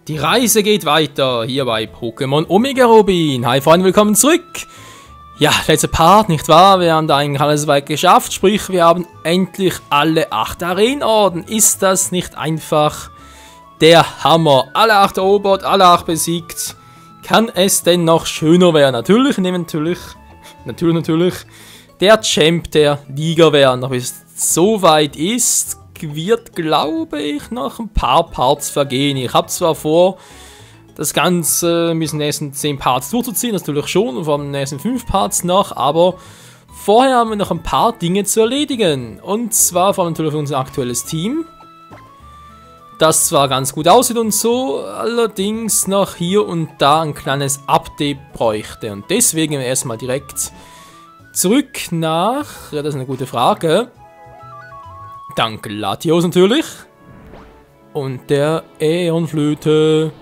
Die Reise geht weiter, hier bei Pokémon Omega Rubin. Hi Freunde, willkommen zurück. Ja, letzter Part, nicht wahr? Wir haben da eigentlich alles weit geschafft, sprich, wir haben endlich alle 8 Arenorden. Ist das nicht einfach der Hammer? Alle 8 erobert, alle 8 besiegt. Kann es denn noch schöner werden? Natürlich, natürlich, der Champ der Liga werden. Noch bis es so weit ist, wird, glaube ich, noch ein paar Parts vergehen. Ich habe zwar vor, das Ganze bis den nächsten 10 Parts durchzuziehen, natürlich schon, und vor den nächsten 5 Parts noch, aber vorher haben wir noch ein paar Dinge zu erledigen. Und zwar vor allem natürlich unser aktuelles Team, das zwar ganz gut aussieht und so, allerdings noch hier und da ein kleines Update bräuchte. Und deswegen erstmal direkt zurück nach, ja, das ist eine gute Frage, dank Latios natürlich. Und der Äonflöte.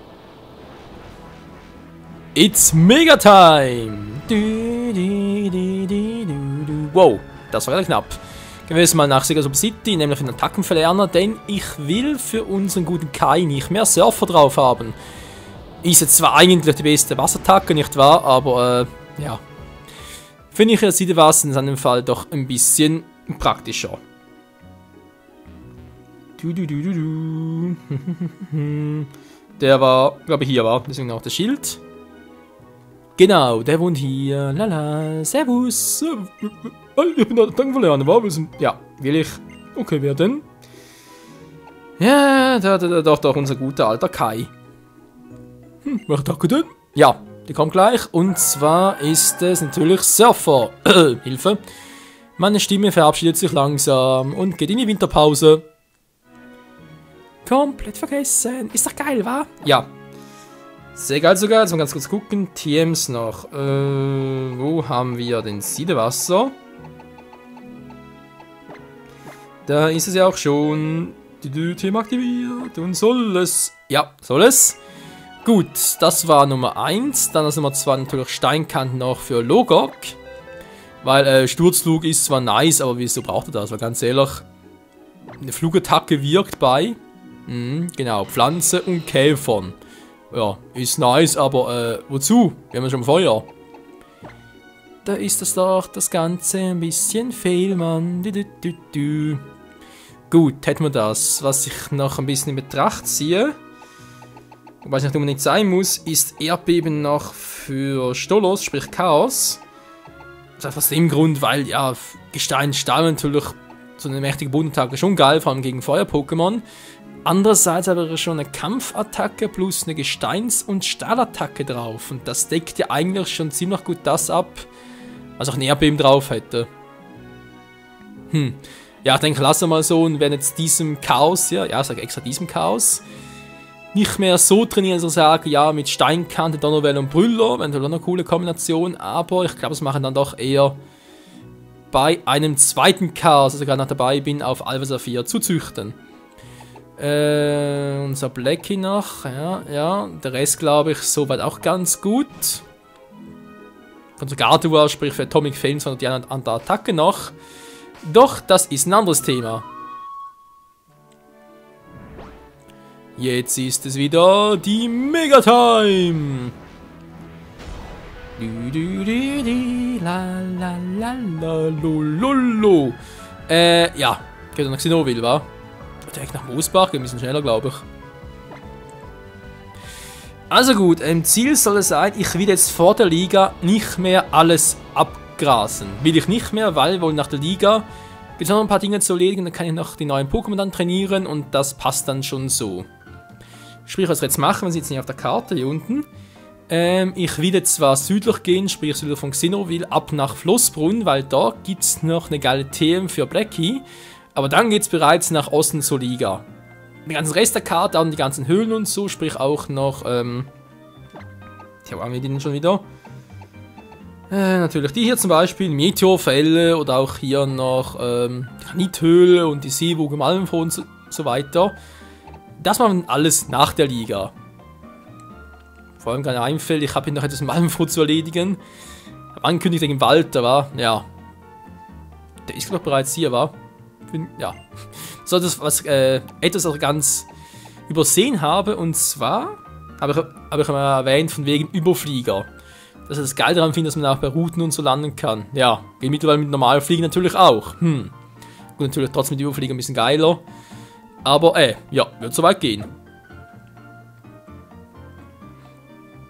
It's Mega Time! Wow, das war relativ knapp. Gehen wir jetzt mal nach Segasop City, nämlich den Attackenverlerner, denn ich will für unseren guten Kai nicht mehr Surfer drauf haben. Ist jetzt zwar eigentlich die beste Wasserattacke, nicht wahr? Aber, ja. Finde ich ja Siedewasser in seinem Fall doch ein bisschen praktischer. Der war, glaube ich, hier war. Deswegen auch das Schild. Genau, der wohnt hier. Lala, servus. Ich bin der Attackenverlerner, war? Ja, will ich. Okay, wer denn? Ja, doch, unser guter alter Kai. Was Attacke denn? Ja, die kommt gleich. Und zwar ist es natürlich Surfer. Hilfe. Meine Stimme verabschiedet sich langsam und geht in die Winterpause. Komplett vergessen. Ist doch geil, wa? Ja. Sehr geil sogar. Jetzt mal ganz kurz gucken. TMs noch. Wo haben wir den Siedewasser? Da ist es ja auch schon. Die TM aktiviert. Und soll es. Ja, soll es. Gut, das war Nummer 1. Dann das Nummer 2 natürlich Steinkant noch für Logok. Weil Sturzflug ist zwar nice, aber wieso braucht er das? Weil ganz ehrlich, eine Flugattacke wirkt bei. Genau, Pflanze und Käfern. Ja, ist nice, aber wozu? Wir haben ja schon Feuer. Da ist das doch das Ganze ein bisschen fehl, Mann. Gut, hätten wir das. Was ich noch ein bisschen in Betracht ziehe, wobei es nicht unbedingt sein muss, ist Erdbeben noch für Stolos, sprich Chaos. Das ist einfach aus dem Grund, weil ja, Gestein, Stahl natürlich so eine mächtige Bodenattacke schon geil, vor allem gegen Feuer-Pokémon. Andererseits aber schon eine Kampfattacke plus eine Gesteins- und Stahlattacke drauf. Und das deckt ja eigentlich schon ziemlich gut das ab, was auch ein Erdbeben drauf hätte. Ja, ich denke, lassen wir mal so und werden jetzt diesem Chaos, ja, ich sage extra diesem Chaos, nicht mehr so trainieren, so sagen, ja, mit Steinkante, Donnerwelle und Brüller, wenn das eine coole Kombination, aber ich glaube, das machen dann doch eher bei einem zweiten Chaos, also gerade noch dabei bin, auf Alpha Saphir zu züchten. Unser Blackie noch, ja, der Rest glaube ich soweit auch ganz gut. Von der Gardevoir, sprich für Atomic Flames von der andere Attacke noch. Doch, das ist ein anderes Thema. Jetzt ist es wieder die Mega Time! Ja, geht noch Xenovil, wa? Direkt nach Moosbach, geht ein bisschen schneller, glaube ich. Also gut, Ziel soll es sein, ich will jetzt vor der Liga nicht mehr alles abgrasen. Will ich nicht mehr, weil wohl nach der Liga gibt es noch ein paar Dinge zu erledigen, dann kann ich noch die neuen Pokémon dann trainieren und das passt dann schon so. Sprich, was wir jetzt machen, wir sitzen hier auf der Karte, hier unten. Ich will jetzt zwar südlich gehen, sprich südlich von Xenovil, ab nach Flossbrunn, weil da gibt es noch eine geile TM für Blackie. Aber dann geht es bereits nach Osten zur Liga. Den ganzen Rest der Karte, und die ganzen Höhlen und so, sprich auch noch, tja, wo haben wir die denn schon wieder? Natürlich die hier zum Beispiel, Meteorfälle oder auch hier noch Granithöhle und die Seewoge Malmfroh und so weiter. Das machen wir alles nach der Liga. Vor allem gerade einfällt, ich habe hier noch etwas Malmfroh zu erledigen. Hab angekündigt wegen Wald, aber ja. Der ist glaube ich bereits hier, war. Ja. So, das was etwas auch ganz übersehen habe, und zwar Hab ich mal erwähnt, von wegen Überflieger. Dass ich das geil daran finde, dass man auch bei Routen und so landen kann. Ja, geht mittlerweile mit normalen Fliegen natürlich auch. Gut, natürlich trotzdem mit Überflieger ein bisschen geiler. Aber ja, wird soweit gehen.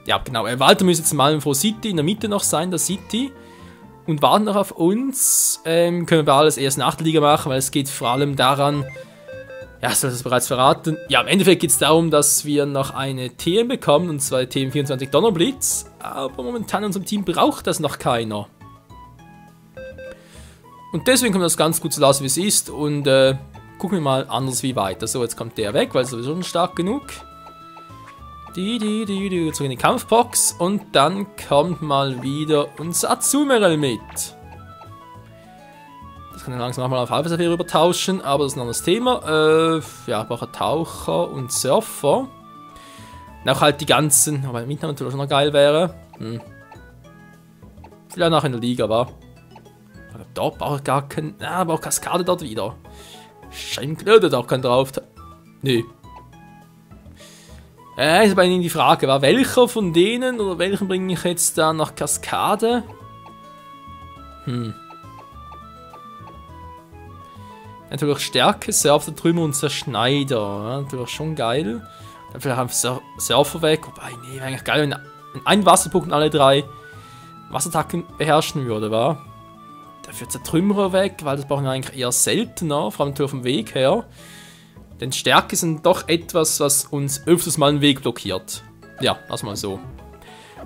Ja, genau. Walter müsste jetzt mal vor City in der Mitte noch sein, der City. Und warten noch auf uns. Können wir alles erst nach der Liga machen, weil es geht vor allem daran. Ja, soll ich das bereits verraten? Ja, im Endeffekt geht es darum, dass wir noch eine TM bekommen, und zwar TM24 Donnerblitz. Aber momentan in unserem Team braucht das noch keiner. Und deswegen kommt das ganz gut so lassen, wie es ist. Und gucken wir mal anders wie weiter. So, jetzt kommt der weg, weil es sowieso schon stark genug. Zurück in die Kampfbox. Und dann kommt mal wieder unser Azumarill mit. Das kann ich langsam mal auf Halbserie rüber tauschen, aber das ist ein anderes Thema. Ja, brauche Taucher und Surfer. Und auch halt die ganzen, aber mit natürlich schon noch geil wäre. Vielleicht auch in der Liga, war. Dort brauche ich gar keinen. Ah, brauche Kaskade dort wieder. Scheinklöde da auch keinen drauf. Nö. Ist aber Ihnen die Frage, war welcher von denen oder welchen bringe ich jetzt da nach Kaskade? Natürlich Stärke, Surfer, Trümmer und Zerschneider. Ja, natürlich schon geil. Dann vielleicht einfach Surfer weg. Wobei, nee, wäre eigentlich geil, wenn ein Wasserpunkt und alle 3 Wasserattacken beherrschen würde, wa? Dafür Zertrümmerer weg, weil das brauchen wir eigentlich eher seltener, vor allem natürlich vom Weg her. Denn Stärke sind doch etwas, was uns öfters mal einen Weg blockiert. Ja, lass mal so.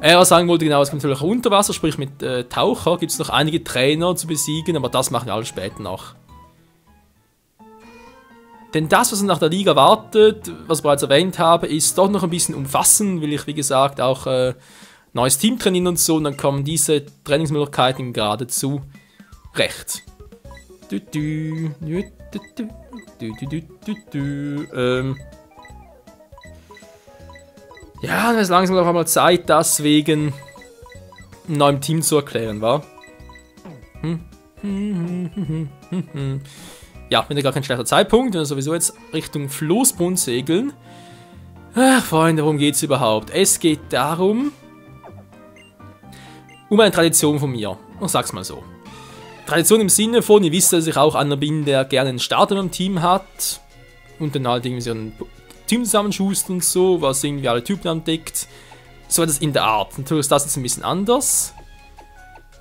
Was sagen wollte, genau, es gibt natürlich unter Wasser, sprich mit Taucher gibt es noch einige Trainer zu besiegen, aber das machen wir alles später noch. Denn das, was uns nach der Liga wartet, was ich bereits erwähnt habe, ist doch noch ein bisschen umfassend, will ich wie gesagt auch neues Team trainieren und so, und dann kommen diese Trainingsmöglichkeiten geradezu recht. Ja, dann ist langsam noch einmal Zeit, das wegen einem neuen Team zu erklären, wa? Ja, wenn gar kein schlechter Zeitpunkt, wenn wir sowieso jetzt Richtung Floßbund segeln. Ach, Freunde, worum geht es überhaupt? Es geht darum, um eine Tradition von mir. Ich sag's mal so. Tradition im Sinne von, ihr wisst, dass ich auch einer bin, der gerne einen Starter im Team hat. Und dann halt irgendwie so ein Team zusammenschust und so, was irgendwie alle Typen entdeckt. So etwas in der Art. Natürlich ist das jetzt ein bisschen anders.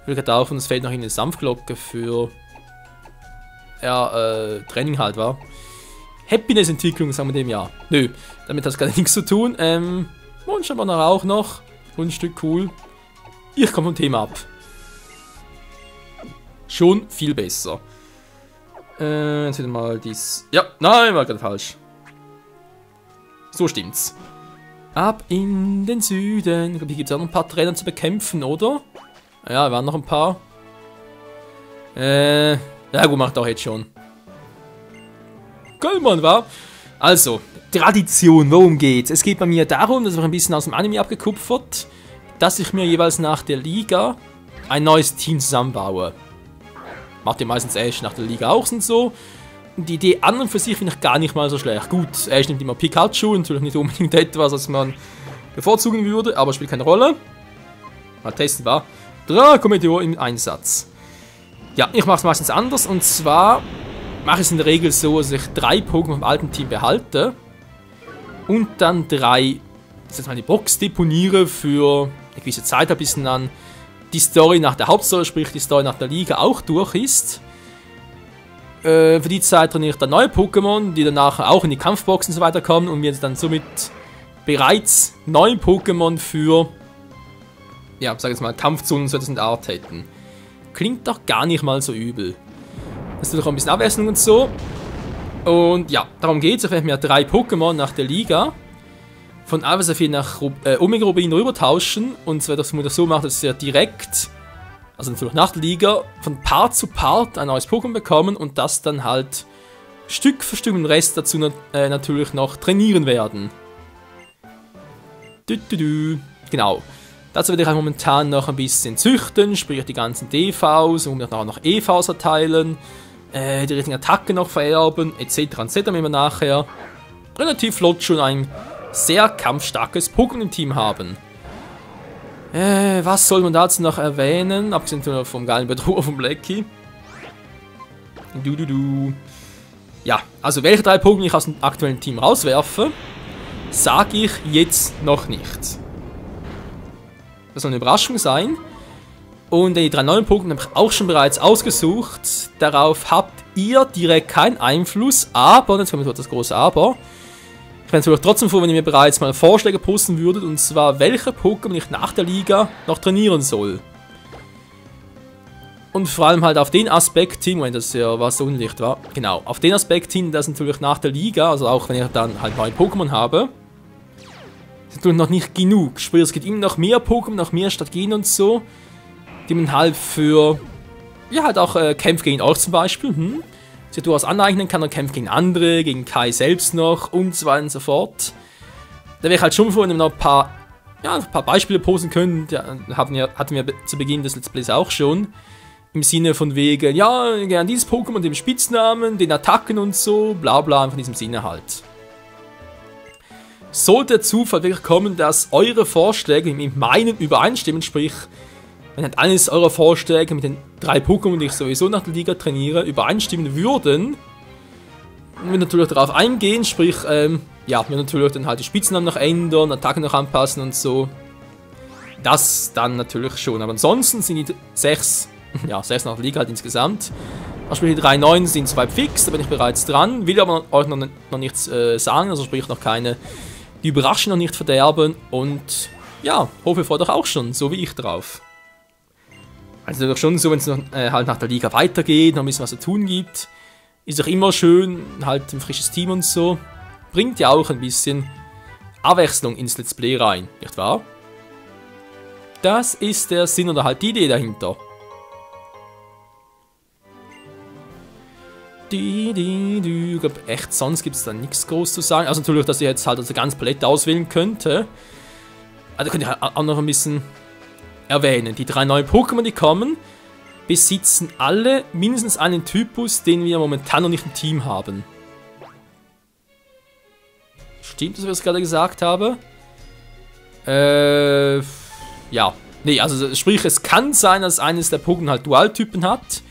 Ich will gerade auf, und es fehlt noch eine Sanftglocke für Training halt, war. Happiness-Entwicklung, sagen wir dem ja. Nö, damit hat es gerade nichts zu tun. Mondscheinbanner auch noch. Grundstück, cool. Ich komme vom Thema ab. Schon viel besser. Jetzt wieder mal dies. Ja, nein, war gerade falsch. So stimmt's. Ab in den Süden. Ich glaube, hier gibt es auch noch ein paar Trainer zu bekämpfen, oder? Ja, waren noch ein paar. Ja gut, macht auch jetzt schon. Geil, Mann, wa? Also, Tradition, worum geht's? Es geht bei mir darum, das ist auch ein bisschen aus dem Anime abgekupfert, dass ich mir jeweils nach der Liga ein neues Team zusammenbaue. Macht ihr meistens Ash nach der Liga auch und so. Und die Idee an und für sich finde ich gar nicht mal so schlecht. Gut, Ash nimmt immer Pikachu, natürlich nicht unbedingt etwas, was man bevorzugen würde, aber spielt keine Rolle. Mal testen, war. Draco-Meteor im Einsatz. Ja, ich mache es meistens anders, und zwar mache ich es in der Regel so, dass ich 3 Pokémon vom alten Team behalte und dann 3, jetzt mal in die Box deponiere für eine gewisse Zeit, bis dann die Story nach der Hauptstory, sprich die Story nach der Liga auch durch ist. Für die Zeit trainiere ich dann neue Pokémon, die danach auch in die Kampfboxen und so weiter kommen, und wir dann somit bereits neue Pokémon für, ja, sag jetzt mal, Kampfzonen und so etwas in der Art hätten. Klingt doch gar nicht mal so übel. Das ist doch auch ein bisschen Abwechslung und so. Und ja, darum geht es. Ich werde mir 3 Pokémon nach der Liga von Alpha-Saphir nach Omega Rubin rüber tauschen. Und zwar das so macht, dass wir direkt, also natürlich nach der Liga, von Part zu Part ein neues Pokémon bekommen und das dann halt Stück für Stück den Rest dazu natürlich noch trainieren werden. Genau. Dazu werde ich halt momentan noch ein bisschen züchten, sprich die ganzen DVs und auch noch EVs erteilen, die richtigen Attacken noch vererben, etc. etc. wenn wir nachher relativ flott schon ein sehr kampfstarkes Pokémon im Team haben. Was soll man dazu noch erwähnen? Abgesehen vom geilen Bedroher von Blackie. Ja, also welche 3 Pokémon ich aus dem aktuellen Team rauswerfe, sage ich jetzt noch nicht. Das soll eine Überraschung sein. Und die 3 neuen Pokémon habe ich auch schon bereits ausgesucht. Darauf habt ihr direkt keinen Einfluss, aber, und jetzt kommt das große Aber, ich wäre natürlich trotzdem froh, wenn ihr mir bereits mal Vorschläge posten würdet, und zwar, welche Pokémon ich nach der Liga noch trainieren soll. Und vor allem halt auf den Aspekt hin, wenn das ja was Unlicht war, genau, auf den Aspekt hin, dass natürlich nach der Liga, also auch wenn ich dann halt neue Pokémon habe, ist natürlich noch nicht genug. Sprich, es gibt immer noch mehr Pokémon, noch mehr Strategien und so, die man halt für, ja, halt auch Kämpfe gegen euch zum Beispiel, sich durchaus aneignen kann, und Kämpfe gegen andere, gegen Kai selbst noch und so weiter und so fort. Da wäre ich halt schon froh, wenn wir noch ein paar Beispiele posten können. Ja, hatten wir zu Beginn des Let's Plays auch schon. Im Sinne von wegen, ja, gerne dieses Pokémon, dem Spitznamen, den Attacken und so, bla bla, in diesem Sinne halt. Sollte der Zufall wirklich kommen, dass eure Vorschläge mit meinen übereinstimmen, sprich, wenn halt eines eurer Vorschläge mit den 3 Pokémon, die ich sowieso nach der Liga trainiere, übereinstimmen würden, und wir natürlich darauf eingehen, sprich, ja, wir natürlich dann halt die Spitznamen noch ändern, Attacken noch anpassen und so. Das dann natürlich schon, aber ansonsten sind die 6 nach der Liga halt insgesamt. Sprich, die 3 neuen sind soweit fix, da bin ich bereits dran, will aber euch noch nichts sagen, also sprich noch keine, die Überraschung noch nicht verderben, und ja, hoffe ihr freut euch auch schon, so wie ich drauf. Also natürlich schon so, wenn es halt nach der Liga weitergeht, noch ein bisschen was zu tun gibt, ist auch immer schön, halt ein frisches Team und so. Bringt ja auch ein bisschen Abwechslung ins Let's Play rein, nicht wahr? Das ist der Sinn oder halt die Idee dahinter. Ich glaube echt, sonst gibt es da nichts groß zu sagen. Also natürlich, dass ihr jetzt halt also ganz Palette auswählen könnte. Also könnt ihr auch noch ein bisschen erwähnen. Die 3 neuen Pokémon, die kommen, besitzen alle mindestens einen Typus, den wir momentan noch nicht im Team haben. Stimmt, dass ich das gerade gesagt habe? Ja. Nee, also sprich, es kann sein, dass eines der Pokémon halt Dualtypen hat,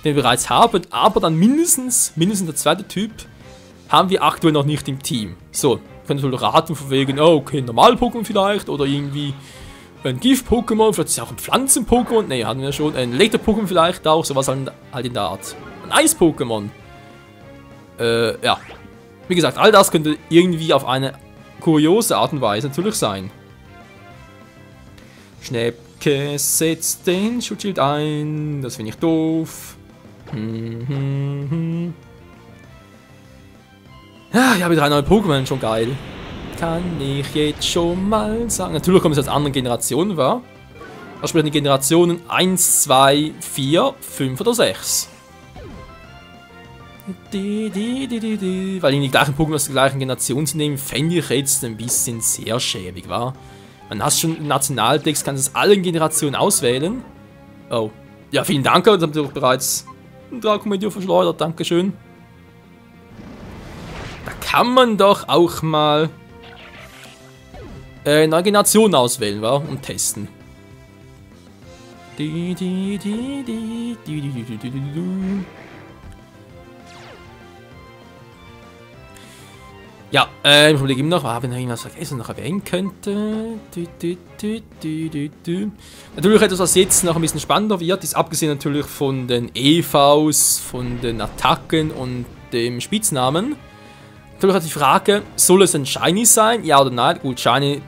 den wir bereits haben, aber dann mindestens der zweite Typ haben wir aktuell noch nicht im Team. So, könnt ihr raten von wegen, oh, okay, ein Normal-Pokémon vielleicht, oder irgendwie ein Gift-Pokémon, vielleicht ist es auch ein Pflanzen-Pokémon, ne, hatten wir schon, ein Elektro-Pokémon vielleicht auch, sowas halt in der Art. Ein Eis-Pokémon. Ja. Wie gesagt, all das könnte irgendwie auf eine kuriose Art und Weise natürlich sein. Schnäppke setzt den Schutzschild ein, das finde ich doof. Ja, ich habe 3 neue Pokémon, schon geil. Kann ich jetzt schon mal sagen. Natürlich kommt es aus anderen Generationen, war. Das sprechen die Generationen 1, 2, 4, 5 oder 6. Weil in die gleichen Pokémon aus der gleichen Generation zu nehmen, fände ich jetzt ein bisschen sehr schäbig, war. Man hat schon im Nationaltext, kann es allen Generationen auswählen. Oh. Ja, vielen Dank, das habt ihr bereits ein Draco-Meteor verschleudert, dankeschön. Da kann man doch auch mal neue Generationen auswählen, wa? Und testen. Ja, ich überlege immer noch, ob ich noch irgendwas vergessen noch erwähnen könnte. Natürlich etwas, was jetzt noch ein bisschen spannender wird, ist abgesehen natürlich von den EVs, von den Attacken und dem Spitznamen. Natürlich hat die Frage, soll es ein Shiny sein? Ja oder nein? Gut, Shiny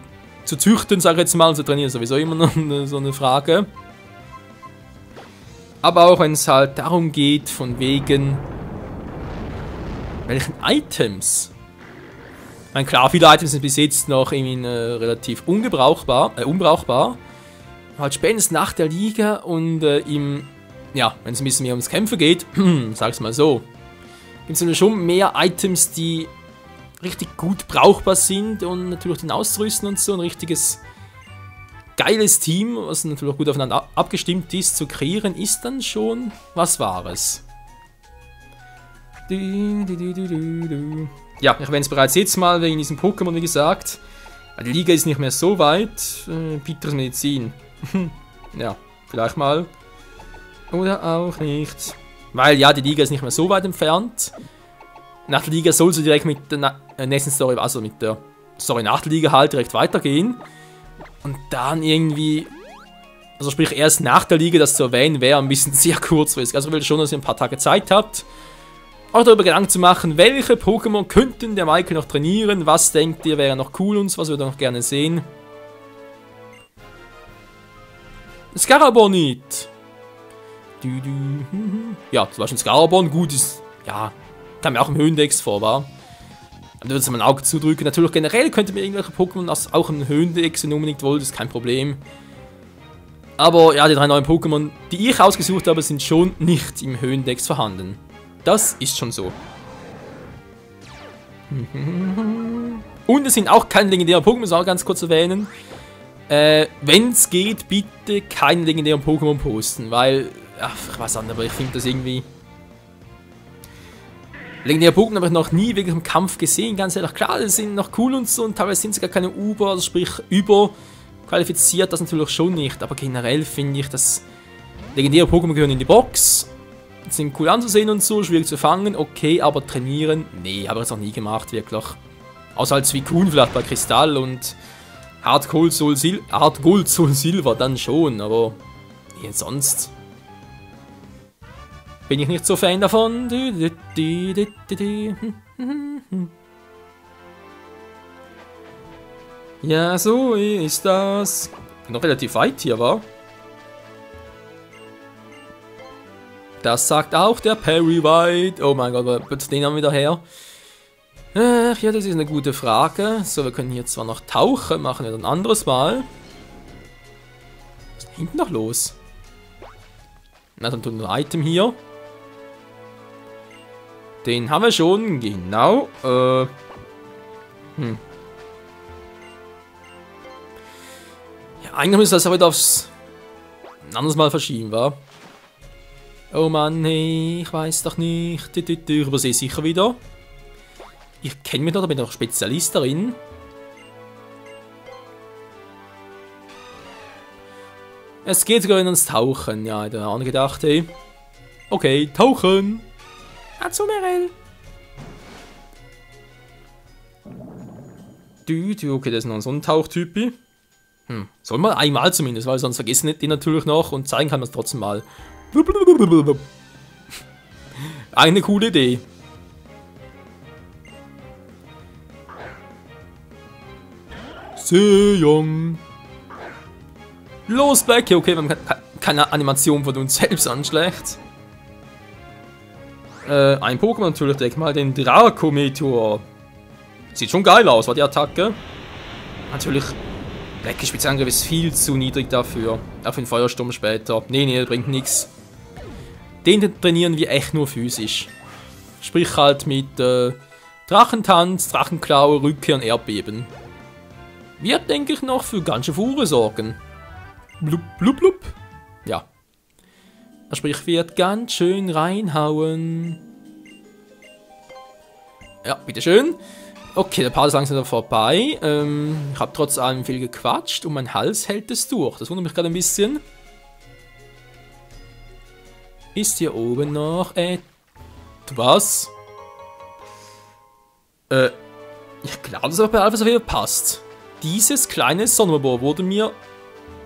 zu züchten, sage ich jetzt mal, und zu trainieren ist sowieso immer noch so eine Frage. Aber auch wenn es halt darum geht, von wegen welchen Items. Ich meine, klar, viele Items sind bis jetzt noch irgendwie relativ unbrauchbar. Halt spätestens nach der Liga und ja, wenn es ein bisschen mehr ums Kämpfen geht, sag's mal so, gibt es schon mehr Items, die richtig gut brauchbar sind und natürlich den Ausrüsten und so, ein richtiges geiles Team, was natürlich auch gut aufeinander abgestimmt ist, zu kreieren, ist dann schon was Wahres. Ja, ich erwähne es bereits jetzt mal wegen diesem Pokémon, wie gesagt. Die Liga ist nicht mehr so weit. Bitteres Medizin. Ja, vielleicht mal. Oder auch nicht. Weil ja, die Liga ist nicht mehr so weit entfernt. Nach der Liga soll sie direkt mit der nächsten Story, also mit der Story nach der Liga halt direkt weitergehen. Und dann irgendwie, also sprich erst nach der Liga das zu erwähnen, wäre ein bisschen sehr kurzfristig. Also ich will schon, dass ihr ein paar Tage Zeit habt, auch darüber Gedanken zu machen, welche Pokémon könnten der Michael noch trainieren, was denkt ihr wäre noch cool und was würdet ihr noch gerne sehen. Scarabonit. Ja, zum Beispiel Scarabon, gut ist, ja, kam mir auch im Höhendex vor, war. Dann würde es mal ein Auge zudrücken. Natürlich generell könnte man irgendwelche Pokémon auch im Höhendex, wenn ihr unbedingt wollt, ist kein Problem. Aber ja, die 3 neuen Pokémon, die ich ausgesucht habe, sind schon nicht im Höhendex vorhanden. Das ist schon so. Und es sind auch keine legendären Pokémon, muss ich auch ganz kurz erwähnen. Wenn es geht, bitte keine legendären Pokémon posten, weil, ach, ich weiß nicht, aber ich finde das irgendwie... Legendäre Pokémon habe ich noch nie wirklich im Kampf gesehen, ganz ehrlich. Klar, die sind noch cool und so und teilweise sind sie gar keine Uber, also sprich überqualifiziert, das natürlich schon nicht. Aber generell finde ich, dass legendäre Pokémon gehören in die Box, sind cool anzusehen und so, schwierig zu fangen, okay, aber trainieren, nee, habe ich jetzt noch nie gemacht, wirklich. Außer als wie Kuhn vielleicht bei Kristall und Hard Gold Soul Silver dann schon, aber nee, sonst bin ich nicht so Fan davon. Ja, so ist das. Noch relativ weit hier, war. Das sagt auch der Perry White. Oh mein Gott, den haben wir wieder her. Ach ja, das ist eine gute Frage. So, wir können hier zwar noch tauchen, machen wir dann ein anderes Mal. Was ist denn hinten noch los? Na, dann tun wir ein Item hier. Den haben wir schon, genau. Ja, eigentlich müssen wir das aber wieder aufs ein anderes Mal verschieben, wa? Oh Mann, nee, ich weiß doch nicht. Ich übersehe sicher wieder. Ich kenne mich doch, da bin ich noch Spezialist darin. Es geht sogar ins Tauchen. Ja, ich habe auch gedacht, hey. Okay, tauchen. Azumarill. Okay, das ist noch so ein Tauchtypi. Soll man einmal zumindest, weil sonst vergessen die natürlich noch und zeigen kann man es trotzdem mal. Eine coole Idee. Sejong. Los, Becky. Okay, wir haben keine Animation von uns selbst an, schlecht. Ein Pokémon natürlich, denk mal, den Draco-Meteor. Sieht schon geil aus, war die Attacke. Natürlich, Becky Spezialangriff ist viel zu niedrig dafür. Auf den Feuersturm später. Nee, bringt nichts. Den trainieren wir echt nur physisch. Sprich halt mit Drachentanz, Drachenklaue, Rückkehr und Erdbeben. Wird, denke ich, noch für ganz schön Furore sorgen. Blub, blub, blub. Ja. Sprich, wird ganz schön reinhauen. Ja, bitteschön. Okay, der Part ist langsam vorbei. Ich habe trotz allem viel gequatscht und mein Hals hält es durch. Das wundert mich gerade ein bisschen. Ist hier oben noch etwas? Ich glaube, dass auch bei Alpha Sophia passt. Dieses kleine Sonnenbohr wurde mir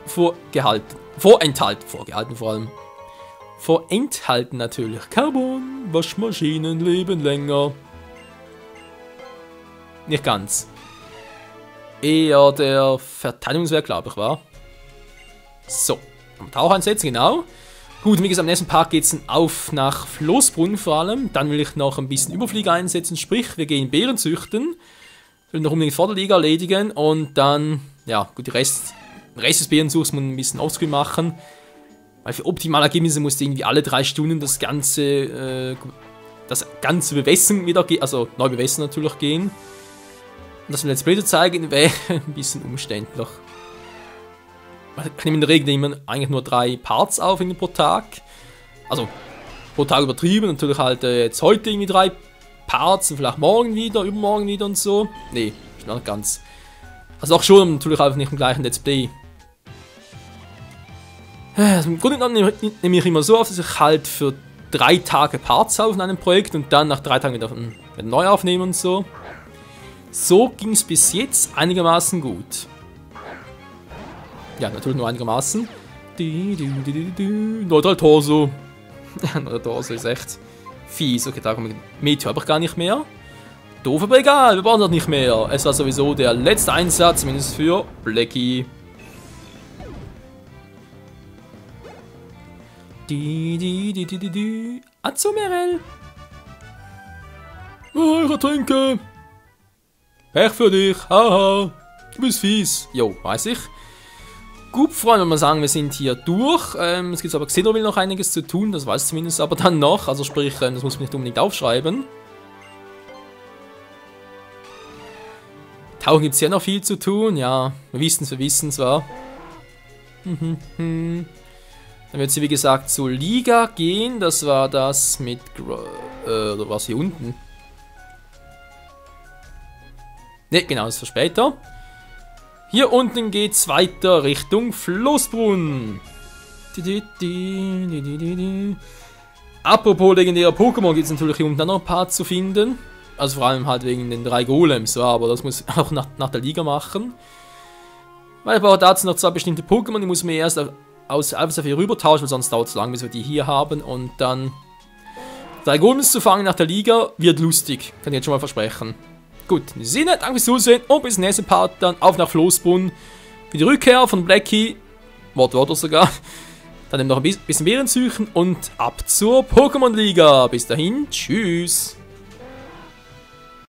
vorenthalten natürlich. Carbon, Waschmaschinen leben länger. Nicht ganz. Eher der Verteidigungswert, glaube ich, war. So, Tauch einsetzen, genau. Gut, wie gesagt, am nächsten Part geht es auf nach Floßbrunnen vor allem. Dann will ich noch ein bisschen Überflieger einsetzen, sprich, wir gehen Beeren züchten. Ich will noch unbedingt vor der Liga erledigen und dann, ja, gut, den Rest des Beerensuchs muss man ein bisschen offscreen machen. Weil für optimale Ergebnisse muss irgendwie alle 3 Stunden das ganze Bewässern wieder gehen, also neu bewässern natürlich gehen. Und das Let's Play zu zeigen, wäre ein bisschen umständlich. Ich nehme in der Regel immer eigentlich nur 3 Parts auf pro Tag. Also pro Tag übertrieben, natürlich halt jetzt heute irgendwie 3 Parts und vielleicht morgen wieder, übermorgen wieder und so. Nee, ist noch nicht ganz. Also auch schon natürlich einfach nicht im gleichen Let's Play. Also im Grunde genommen nehme ich immer so auf, dass ich halt für 3 Tage Parts auf in einem Projekt und dann nach 3 Tagen wieder neu aufnehme und so. So ging es bis jetzt einigermaßen gut. Ja, natürlich nur einigermaßen. Nordal Torso. Nordal Torso ist echt fies. Okay, da kommt Meteor aber gar nicht mehr. Doof, aber egal, wir brauchen das nicht mehr. Es war sowieso der letzte Einsatz, zumindest für Blackie. Azumerel. Oh, ich ertrinke. Pech für dich, haha. Du bist fies. Jo, weiß ich. Gut, Freunde, wenn wir sagen, wir sind hier durch. Es gibt aber Xenobil noch einiges zu tun, das weiß ich zumindest aber dann noch. Also sprich, das muss man nicht unbedingt aufschreiben. Tauchen gibt es ja noch viel zu tun, ja. Wir wissen es war. Dann wird sie wie gesagt zur Liga gehen. Das war das mit... oder was hier unten? Ne, genau, das ist für später. Hier unten geht's weiter Richtung Floßbrunnen. Apropos legendärer Pokémon, gibt es natürlich hier unten noch ein paar zu finden. Also vor allem halt wegen den 3 Golems, ja, aber das muss ich auch nach der Liga machen. Weil ich brauche dazu noch 2 bestimmte Pokémon, die muss man erst aus Alpha hier rüber tauschen, weil sonst dauert es lang, bis wir die hier haben. Und dann 3 Golems zu fangen nach der Liga wird lustig, kann ich jetzt schon mal versprechen. Gut, in diesem Sinne, danke fürs Zusehen und bis zum nächsten Part, dann auf nach Floßbrunnen. Für die Rückkehr von Blackie, Wortwörter sogar. Dann eben noch ein bisschen Beeren suchen und ab zur Pokémon Liga. Bis dahin, tschüss.